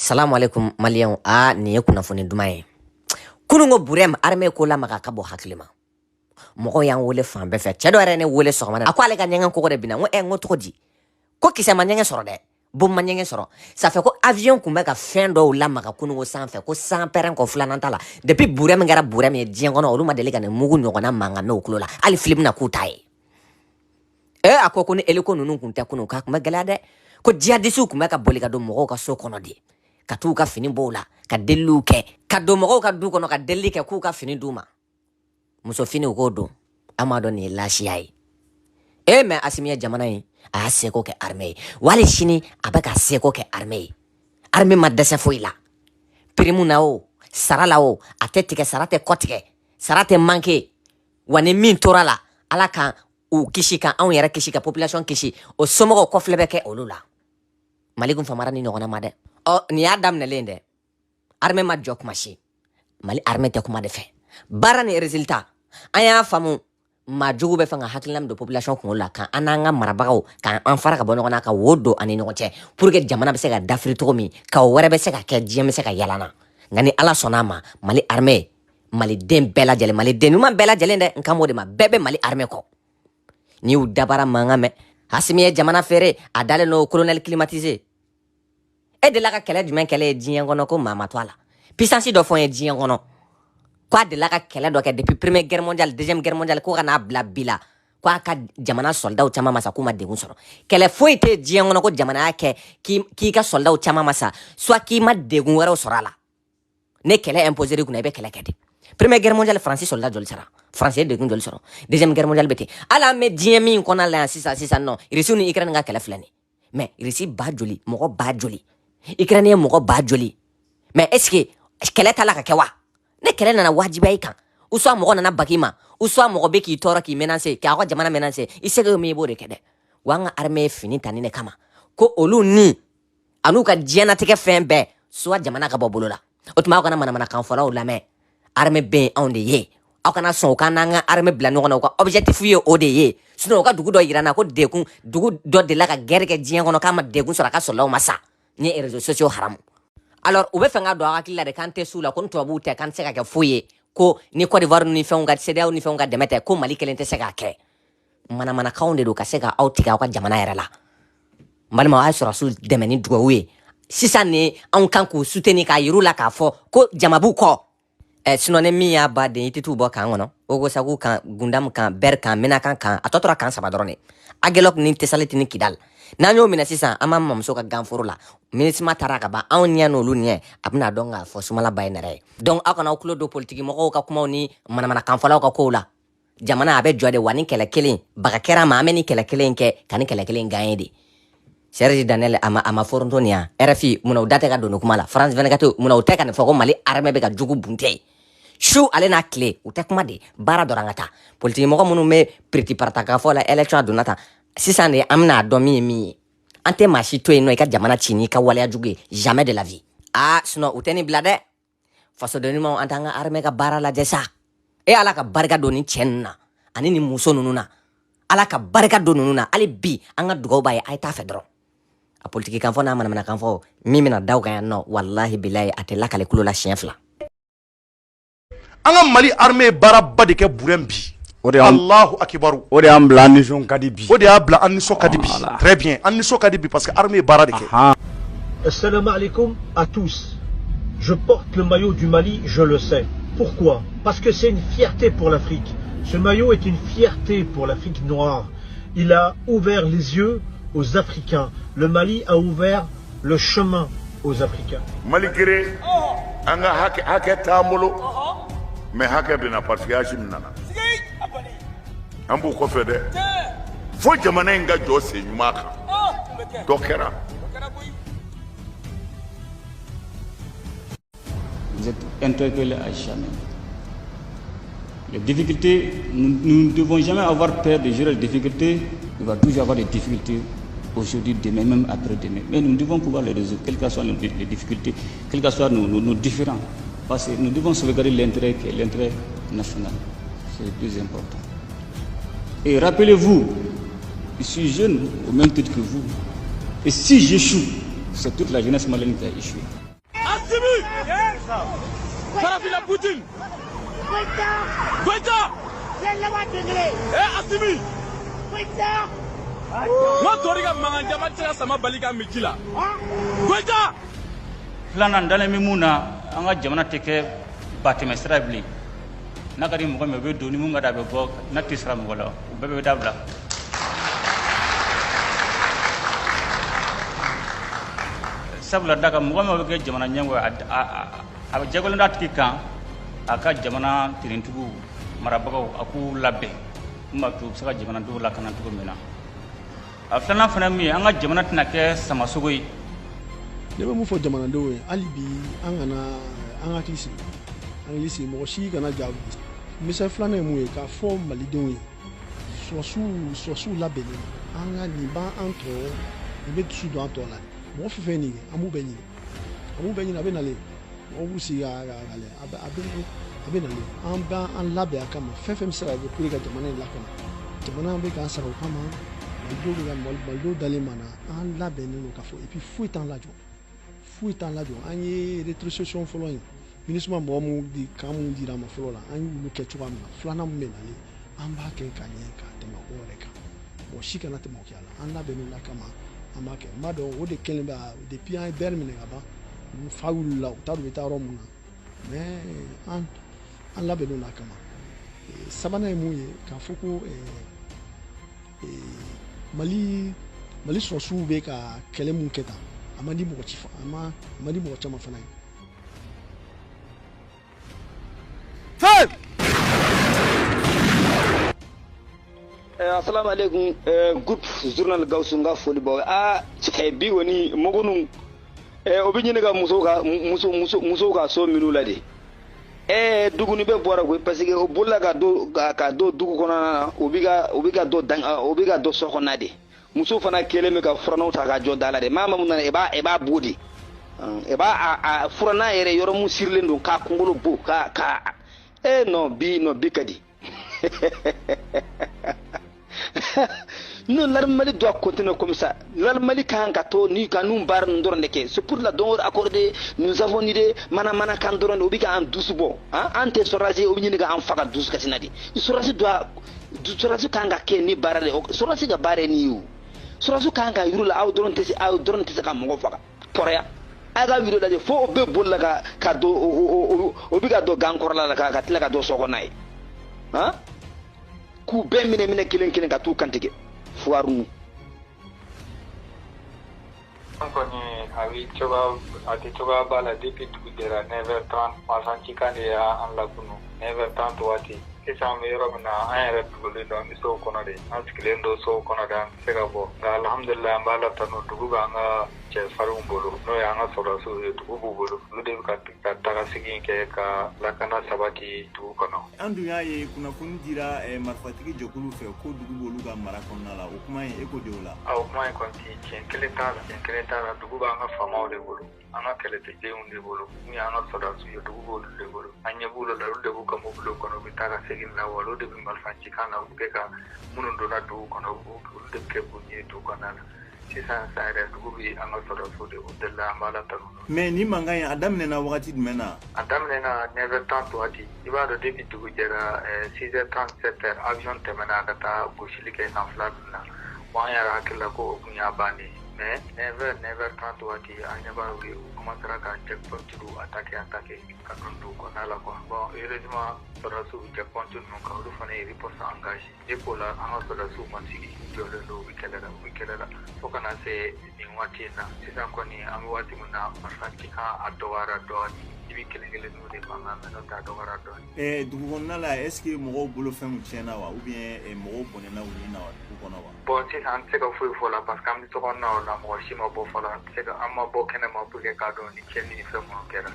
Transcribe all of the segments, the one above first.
Salamu alaikum malien ni ye kunnafoni duman ye kunungo burem armée ko la maka ka bɔ hakilima mɔgɔ y'an wele fan bɛɛ fɛ cɛ dɔ yɛrɛ ne wele sɔgɔmada a ko ale ka ɲɛgɛn kɔgɔ de bina n ko cogo di ko kisɛ ma ɲɛgɛn sɔrɔ dɛ bon ma ɲɛgɛn sɔrɔ ça fait ko avion kun bɛ ka fɛn dɔw la maka kunungo sanfɛ ko san pɛrɛn kɔ filanan ta la depuis burem kɛra burem ye diɲɛ kɔnɔ olu ma deli ka ne mugu ɲɔgɔnna mankan mɛn o kulo la hali film na k'u ta ye a ko ni eliko ninnu kun tɛ kunun k'a kun bɛ gɛlɛya dɛ ko jihadisiw kun bɛ ka boli ka don mɔgɔw ka so kɔnɔ de ka t'u ka fini b'o la ka deliliw kɛ ka don mɔgɔw ka du kɔnɔ ka delili kɛ k'u ka fini d'u ma muso finiw k'o don an m'a dɔn nin ye laasiya ye mais Asimi ye jamana in a y'a seko kɛ armée ye wali sini a bɛ ka seko kɛ armée ye armée ma dɛsɛ foyi la prime na o sara la o a tɛ tigɛ sara tɛ kɔ tigɛ sara tɛ manqué wa ni min tora la ala kan u kisi ka anw yɛrɛ kisi ka population kisi o somɔgɔw kɔfilɛ bɛ kɛ olu la Mali kun famara ni ɲɔgɔnna ma dɛ nin y'a daminɛlen dɛ armée ma jɔ kuma si Mali armée tɛ kuma de fɛ baara ni résultat an y'a faamu maa jugu bɛ fɛ ka hakilina min don population kunkolo la kan an n'an ka marabagaw k'an fara ka bɔ ɲɔgɔn na ka wo don ani ɲɔgɔn cɛ pour que jamana bɛ se ka dafiri cogo min ka o wɛrɛ bɛ se ka kɛ diɲɛ bɛ se ka yalana nka ni ala sɔnna a ma Mali armée maliden bɛɛ lajɛlen maliden ɲuman bɛɛ lajɛlen dɛ n kan b'o de ma bɛɛ bɛ Mali armée kɔ ni y'u dabara mankan mɛn Asimi ye jamana feere a dalen no colonel climatisé de la ka kɛlɛ jumɛn kɛlɛ ye diɲɛ kɔnɔ ko maa ma to a la puissance dɔ fɔ n ye diɲɛ kɔnɔ ko a delila ka kɛlɛ dɔ kɛ depuis première guerre mondiale deuxième guerre mondiale ko ka n'a bila bi la ko a ka jamana soldaw caman ma sa k'u ma degun sɔrɔ kɛlɛ foyi tɛ diɲɛ kɔnɔ ko jamana y'a kɛ k'i ka soldaw caman ma sa soit k'i ma degun wɛrɛw sɔrɔ a la ne kɛlɛ imposé kunna i bɛ kɛlɛ kɛ de première guerre mondiale France soldat joli sara France ye degun joli sɔrɔ deuxième guerre mondiale bɛ ten hali an bɛ diɲɛ min kɔnɔ la yan sisan nɔ Russie ni Ukraine ka kɛlɛ filɛ nin mais Russie ba joli mɔgɔ ba joli Ukraine ye mɔgɔ ba joli mais est ce que kɛlɛ ta la ka kɛ wa ne kɛlɛ nana wajibiya i kan ou soit mɔgɔ nana baki ma ou soit mɔgɔ bɛ k'i tɔɔrɔ k'i menacer k'a ka jamana menacer i se ka min i b'o de kɛ dɛ wa an ka armée ye fini ta nin de kama ko olu ni an'u ka diɲɛnatigɛ fɛn bɛɛ soit jamana ka bɔ bolo la o tuma aw kana manamanakan fɔlaw lamɛn armée bɛ yen anw de ye aw kana sɔn u ka n'an ka armée bila ɲɔgɔn na u ka objectif ye o de ye sinon u ka dugu dɔ yira n na ko degun dugu dɔ delila ka guerre kɛ diɲɛ kɔnɔ k'a ma degun sɔrɔ a ka soldaw ma sa ni réseaux sociaux haramu alors u bɛ fɛ ka don a hakili la de k'an tɛ s'u la ko ni tubabuw tɛ k'an tɛ se ka kɛ foyi ye ko ni Côte d'Ivoire ni fɛnw ka CEDEAO ni fɛnw ka dɛmɛ tɛ ko Mali kelen tɛ se k'a kɛ manamanakanw de don ka se ka aw tigɛ aw ka jamana yɛrɛ la n balima a ye sɔrɔsiw dɛmɛ ni dugawu ye sisan ne anw kan k'u soutenir k'a yir'u la k'a fɔ ko jama b'u kɔ sinon ne min y'a baden i tɛ t'u bɔ kan kɔnɔ Ogosagu kan Gundam kan Ber kan Menakan kan a tɔ tora kan 3 dɔrɔn de Aguelok ni Tesaliti ni Kidal n'an y'o minɛ sisan an b'an mamuso ka ganforo la MINUSMA taara ka ban anw ɲɛ n'olu ɲɛ a bɛna dɔn k'a fɔ Sumala ba ye nɛrɛ ye donc aw kana aw tulo don politique mɔgɔw ka kumaw ni manamanakanfɔlaw ka kow la jamana a bɛ jɔ de wa ni kɛlɛ kelen baga kɛra ma an bɛ ni kɛlɛ kelen kɛ ka ni kɛlɛ kelen gagner de Serge Daniel a ma foronto nin yan RFI munna u da tɛ ka don nin kuma la France 24 munna u tɛ ka nin fɔ ko Mali armée bɛ ka jugu bunte su ale n'a tile u tɛ kuma de baara dɔrɔn ka taa politique mɔgɔ minnu bɛ piriti parata k'a fɔ la élection a donna tan sisan de an bɛna dɔn min ye min ye an tɛ maa si to yen nɔ i ka jamana ci n'i ka waleya jugu ye jamais de la vie sinon u tɛ nin bila dɛ fasoden ɲumanw an t'an ka armée ka baara lajɛ sa ala ka barika don nin cɛ ninnu na ani nin muso ninnu na ala ka barika don ninnu na hali bi an ka dugawu b'a ye a ye taa fɛ dɔrɔn a politique kan fɔ n'a manamanakan fɔ min bɛna da u kan yan nɔ walahi bilahi a tɛ lakale kulo la siɲɛ 2 an ka Mali armée baara ba de kɛ burɛn bi Allahu akibaru o de y'an bila an nisɔn ka di bi o de y'a bila an nisɔn ka di bi très bien an nisɔn ka di bi parce que armée baara de kɛ Assalamu alaikum à tous. Je porte le maillot du Mali, je le sais. Pourquoi? Parce que c'est une fierté pour l'Afrique. Ce maillot est une fierté pour l'Afrique noire. Il a ouvert les yeux aux Africains. Le Mali a ouvert le chemin aux Africains. Malgré an ka hakɛ t'an bolo mais hakɛ bɛna parce que Hachim nana an b'u kɔfɛ dɛ fo jamana in ka jɔ sen ɲuman kan dɔ kɛra. Vous êtes interpellé à jamais. Les difficultés, nous ne devons jamais avoir peur de gérer les difficultés. Il va toujours avoir des difficultés aujourd'hui, demain, même après-demain. Mais nous devons pouvoir les résoudre, quelles que soient les difficultés, quels que soient nos différends. Parce que nous devons sauvegarder l'intérêt qui est l'intérêt national. C'est le plus important. Et rappelez-vous, je suis jeune au même titre que vous. Et si j'échoue, c'est toute la jeunesse malienne qui a échoué. Farafina Poutine. Goïta. Assimi. Moi Toriga Mangama tira sama balika Mikila. Goïta. Filanan dalen bɛ mun na an ka jamana tɛ kɛ batɛmɛsira ye bilen n'a ka di mɔgɔ min o bɛ don ni mun ka da bɛ bɔ n'a tɛ sira mɔgɔ la o bɛɛ bɛ dabila sabula da kan mɔgɔ min bɛ kɛ jamana ɲɛmɔgɔ a bɛ jagolen da tigi kan a ka jamana tirentigiw marabagaw a k'u labɛn mun b'a to u bɛ se ka jamanadenw lakana cogo min na a filanan fana min ye an ka jamana tɛna kɛ samasogo ye. Ne bɛ mun fɔ jamanadenw ye hali bi an kana an hakili sigi mɔgɔ si kana ja misali filanan ye mun ye k'a fɔ malidenw ye sɔrɔsiw labɛnnen an ka nin b'an tɔ nin bɛ dusu don an tɔ la mɔgɔ fɛn fɛn nin kɛ an b'u bɛɛ ɲini a bɛ nalen mɔgɔw b'u sigi a bɛ nalen an b'an labɛn a kama fɛn fɛn bɛ se ka kɛ pour que ka jamana in lakana jamana bɛ k'an sara o kama malidenw dalen ma na an labɛnnen don k'a fɔ et puis foyi t'an lajɔ. Foyi t'an lajɔ an ye rétrocession fɔlɔ in MINUSMA mɔgɔ mun di kan mun dira ma fɔlɔ la an y'olu kɛ cogoya min na filanan mun bɛ nalen an b'a kɛ ka ɲɛ ka tɛmɛ o yɛrɛ kan mɔgɔ si kana tɛmɛ o kɛ a la an labɛnnen la kama an b'a kɛ n b'a dɔn o de kɛlen bɛ depuis an ye bɛri minɛ ka ban fa wulila u t'a dɔn u bɛ taa yɔrɔ mun na mais an labɛnnen la kama sabanan ye mun ye k'a fɔ ko Mali sɔrɔsiw bɛ ka kɛlɛ mun kɛ tan a man di mɔgɔ caman fana ye. Assalamu alaikum groupe journal Gawsu nga foli bawe bi woni mogonu o bi nyine ga muso ka so minu la de duguni be bora ko parce que o bolla ga do dugu kona o bi ga do so kona de muso fana kele me ka furana ta ga jo dala de mama mun na e ba bodi e ba furana yere yoro mu sirlen don ka kungolo bo ka no bi kadi non l'armali doit continuer comme ça l'armali kan ka to ni ka num bar ndor ndeke c'est pour la don accordé nous avons idée mana kan doron obi ka an douce bon ante sorazi obi ni ga an faka douce kasinadi sorazi sorazi kan ga ke ni barale sorazi ga bare ni yu sorazi kan ga yurula aw doron tese ka mo faka poreya aga wido dade fo be bolla ka do obi ga do gankor la ka tila ka do soko nay ku be mine kilen ka tu kantike fuaru koni awi coba bala depuis dera 9h30 masanci kande ya an lakunu 9h30 wati kisa mi yoro na ayere tuguli do mi so kono de askile ndo so kono da sega bo ga alhamdulillah mbala tano duguga nga che faru mbolo no ya nga sora so dugu bolo lude ka taga sigi ke ka lakana sabati dugu kono andu yaye kuna kundira marfatigi jokulu fe ko dugu bolu ga mara konna la o kuma e ko deola o kuma e konti chenkele ta dugu ba nga fama de bolo ana kele te de unde bolo ni ana sora so dugu bolo de bolo anya bolo la lude bu kamo bolo kono bi taga sigi na walo de bi marfanci kana bu ke ka munun do na dugu kono bu de ke bu ni dugu kono sisan sayre dugu bi an ka sɔrɔ so de o de la an b'a la tanu mais ni mankan ye a daminɛ na wagati jumɛn na a daminɛ na 9h30 waati i b'a dɔn depuis dugu jɛra 6h37 avion tɛmɛna ka taa gosili kɛ san fila na bon an yɛrɛ hakili la ko o kun y'a bannen mais 9h30 waati an ɲɛ b'a ye u commencera ka checkpoint attaquer ka don dugu kɔnɔna la quoi bon heureusement sɔrɔsiw checkpoint ninnu kan olu fana ye riposte engagé depuis o la an ka sɔrɔsiw ma sigi jɔlen don u bɛ kɛlɛ la fo kana se nin waati in na sisan kɔni an bɛ waati min na marifanci kan a dɔgɔyara dɔɔni i bɛ kelen n'o de mankan mɛ n'o tɛ a dɔgɔyara dɔɔni. dugu kɔnɔna la est ce que mɔgɔw bolo fɛnw tiɲɛna wa ou bien mɔgɔw bɔnɛna u ni na wa dugu kɔnɔ wa. bon sisan an tɛ se ka foyi fɔ la parce que an bɛ sokɔnɔna o la mɔgɔ si ma bɔ fɔlɔ an ma bɔ kɛnɛma pour que k'a dɔn ni tiɲɛni ni fɛn minnu kɛra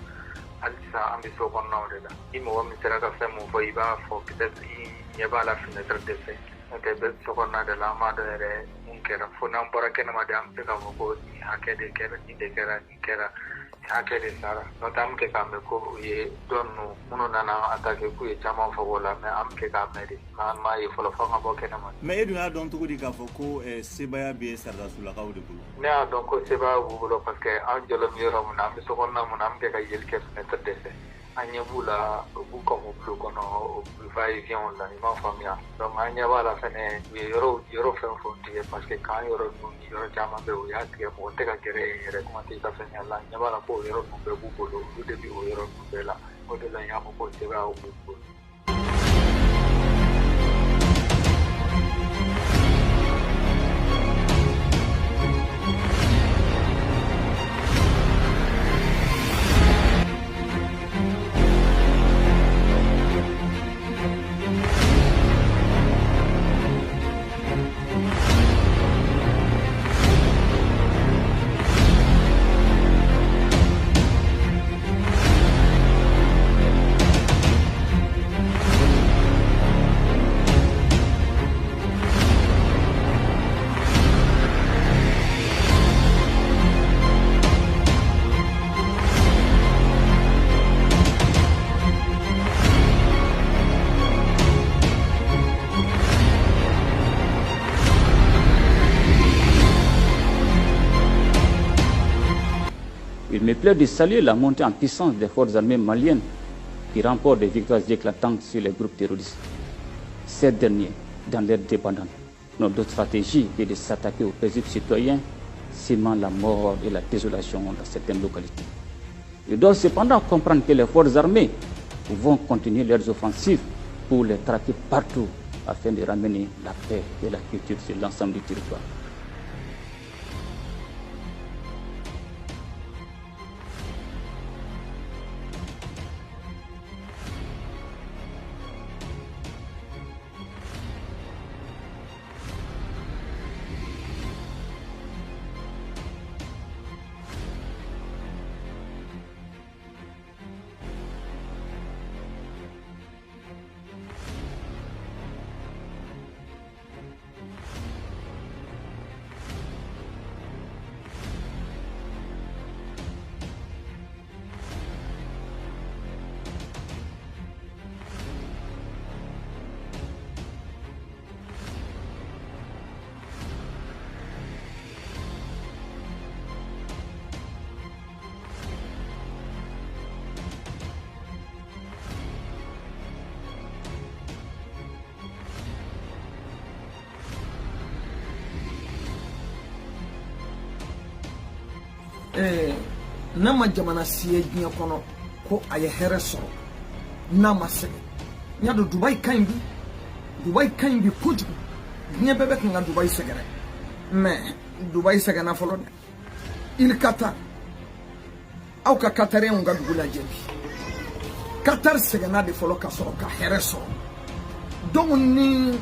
hali sisan an bɛ sokɔnɔnaw de la ni mɔgɔ min sera ka fɛn min fɔ i b'a fɔ peut-être i ɲɛ b'a la fenêtre de fɛ n'o tɛ bɛɛ sokɔnɔna de la an b'a dɔn yɛrɛ mun kɛra fo n'an bɔra kɛnɛma de an bɛ se k'a fɔ ko nin hakɛ de kɛra nin de kɛra nin kɛra hakɛ de sara n'o tɛ an bɛ kɛ k'a mɛn ko u ye dɔ ninnu minnu nana attaquer k'u ye caman fɔ o la mais an bɛ kɛ k'a mɛn de mais an m'a ye fɔlɔ fɔ an ka bɔ kɛnɛma. mais e dun y'a dɔn cogo di k'a fɔ ko sebaya bɛ Sardarasulakaw de bolo. ne y'a dɔn ko sebaya b'u bolo parce que an jɔlen bɛ yɔrɔ min na an bɛ sokɔnɔna min na an bɛ kɛ ka yeli kɛ fenêtre de fɛ an ɲɛ b'u la u b'u ka mobile kɔnɔ va et vient la i m'a faamuya donc an ɲɛ b'a la fɛnɛ u ye yɔrɔ fɛn o fɛn tigɛ parce que k'an yɔrɔ ninnu ni yɔrɔ caman bɛ u y'a tigɛ mɔgɔ tɛ ka gɛrɛ yen yɛrɛ kuma tɛ i ka fɛn ɲɛ la ɲɛ b'a la ko o yɔrɔ ninnu bɛɛ b'u bolo olu de bɛ o yɔrɔ ninnu bɛɛ la o de la n y'a fɔ ko sebaya b'u bolo. Il me plaît de saluer la montée en puissance des forces armées maliennes qui remportent des victoires éclatantes sur les groupes terroristes. Ces derniers, dans leur dépendance, n'ont d'autre stratégie que de s'attaquer aux paisibles citoyens, sémant la mort et la désolation dans certaines localités. Ils doivent cependant comprendre que les forces armées vont continuer leurs offensives pour les traquer partout afin de ramener la paix et la culture sur l'ensemble du territoire. nama jamana siye diɲɛ kɔnɔ ko a ye hɛrɛ sɔrɔ n'a ma sɛgɛn n y'a dɔn Dubaï ka ɲi bi kojugu diɲɛ bɛɛ bɛ kan ka Dubaï sɛgɛrɛ mais Dubaï sɛgɛnna fɔlɔ dɛ il Qatar aw ka Qatariyɛnw ka dugu lajɛ bi Qatar sɛgɛnna de fɔlɔ ka sɔrɔ ka hɛrɛ sɔrɔ donc ni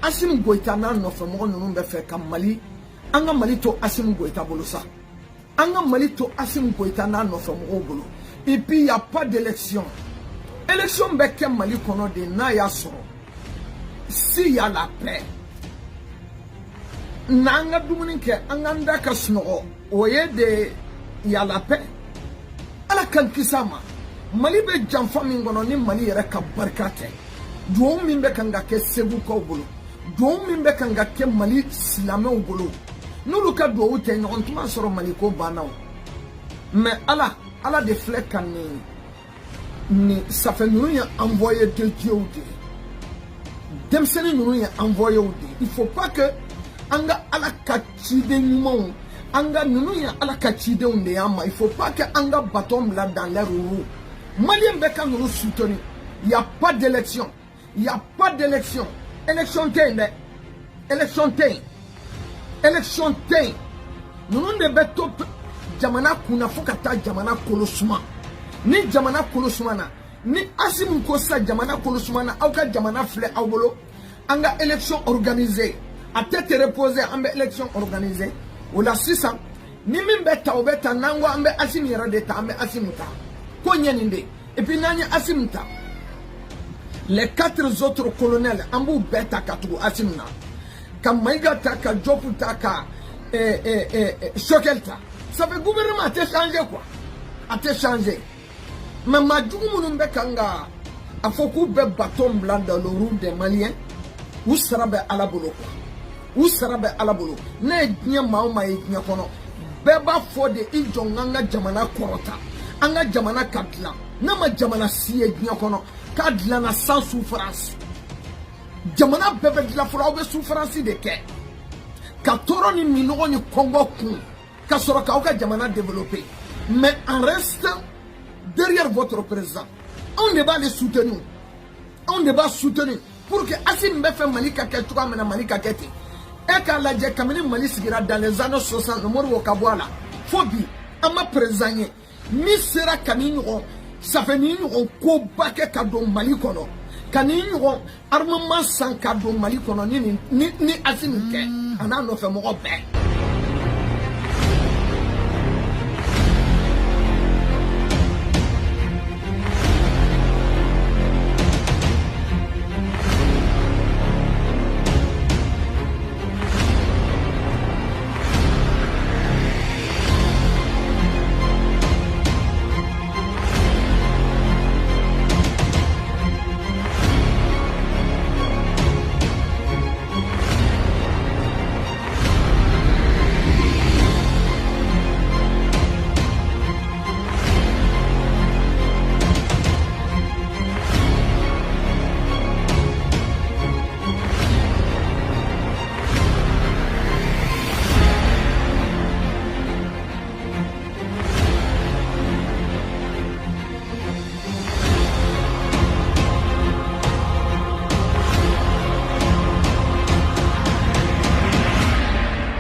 Assimi Goïta n'a nɔfɛmɔgɔ ninnu bɛ fɛ ka Mali an ka Mali to Assimi Goïta bolo sa an ka Mali to Assimi Goïta n'a nɔfɛmɔgɔw bolo et puis il y a pas d'élection élection bɛ kɛ Mali kɔnɔ de n'a y'a sɔrɔ s'il y a la paix n'an ka dumuni kɛ an k'an da ka sunɔgɔ o ye de y a la paix ala kan kisi a ma Mali bɛ janfa min kɔnɔ ni Mali yɛrɛ ka barika tɛ duwawu min bɛ kan ka kɛ Segukaw bolo duwawu min bɛ kan ka kɛ Mali silamɛw bolo n'olu ka duwawu tɛ ɲɔgɔn tuma sɔrɔ Mali ko banna o mais ala de filɛ ka ni safɛ ninnu ye envoyé de Dieu de denmisɛnnin ninnu ye envoyé de il faut pas que an ka ala ka ciden ɲumanw an ka ninnu ye ala ka cidenw de y'an ma il faut pas que an ka bâton bila dans leur roue Malien bɛ ka ninnu soutenir il y a pas d'élection élection tɛ yen dɛ élection tɛ yen ninnu de bɛ to jamana kunna fo ka taa jamana kolo suma ni jamana kolo suma na ni Assimi ko sa jamana kolo suma na aw ka jamana filɛ aw bolo an ka élection organisée a tête reposer an bɛ élection organisée o la sisan ni min bɛ ta o bɛ ta n'an ko an bɛ Assimi yɛrɛ de ta an bɛ Assimi ta ko ɲɛ nin de et puis n'an ye Assimi ta les 4 autres colonels an b'u bɛɛ ta ka tugu Assimi na ka Maïga ta ka Diop ta ka Choguel ta Ça fait gouvernement a changé quoi. A changé. Mais ma djoumounumbe kanga a faut qu'on be bâton blanc dans le roue des Maliens. Où sera be à la bolo quoi. Où sera be à la bolo. Ne nya maoma e nya kono. Beba fode injonganga jamana korota. Anga jamana kadla. Nama jamana siye nya kono. Kadla na sans souffrance. Jamana bebe de la fora be souffrance de ke. Ka toro ni minogo ni Congo kun. Ka soro ka oka jamana développé. Mais en reste derrière votre président. On ne va les soutenir. On ne va soutenir. Pour que Assim Mbefe Malika Ketuka Mena Malika Keti. Et quand la Djekamini Mali Sigira dans les années 60, le Moro Kabwala. Fobi, Ama président. Mi sera Kanino. Ça fait Nino Kobake Kado Malikono. Kanino armement sans Kado Malikono ni Assim Mbefe. On a nos faits